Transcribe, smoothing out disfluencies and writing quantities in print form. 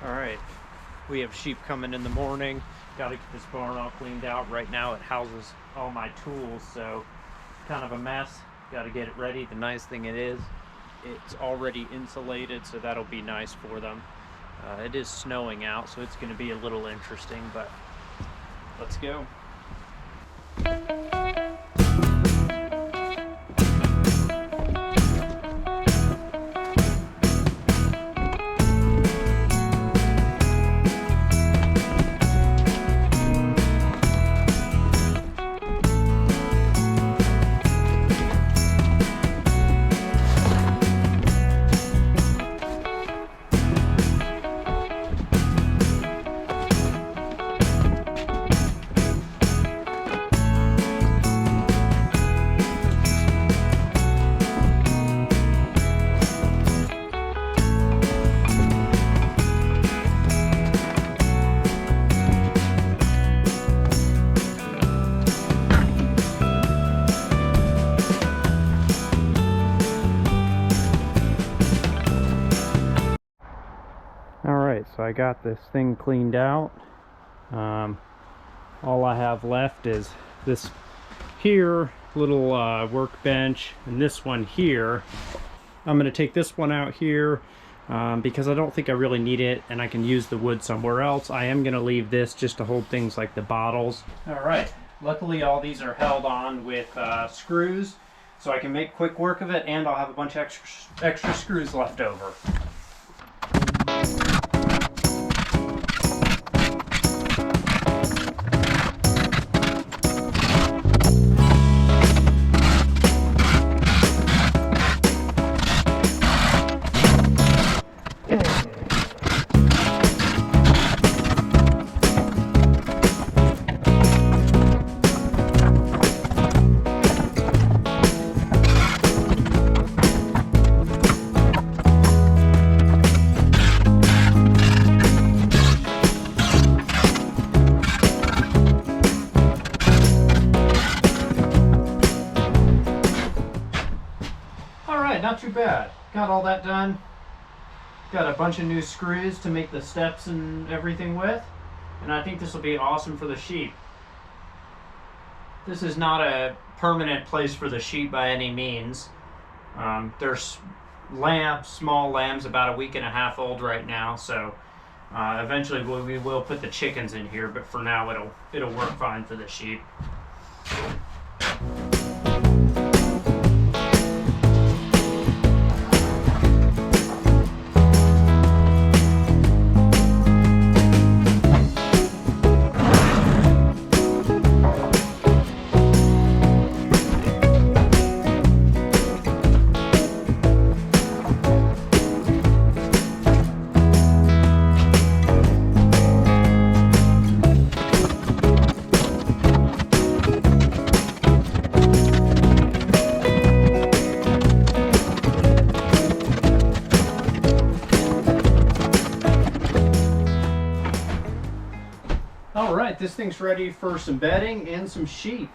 Alright, we have sheep coming in the morning. Got to get this barn all cleaned out. Right now it houses all my tools, so kind of a mess. Got to get it ready. The nice thing it's already insulated, so that'll be nice for them. It is snowing out, so it's going to be a little interesting, but let's go. Alright, so I got this thing cleaned out. All I have left is this here little workbench, and this one here. I'm going to take this one out here because I don't think I really need it, and I can use the wood somewhere else. I am going to leave this just to hold things like the bottles. Alright, luckily all these are held on with screws, so I can make quick work of it, and I'll have a bunch of extra screws left over. Not too bad. Got all that done. Got a bunch of new screws to make the steps and everything with, and I think this will be awesome for the sheep. This is not a permanent place for the sheep by any means. There's small lambs, about a week and a half old right now, so eventually we will put the chickens in here, but for now it'll work fine for the sheep. Alright, this thing's ready for some bedding and some sheep.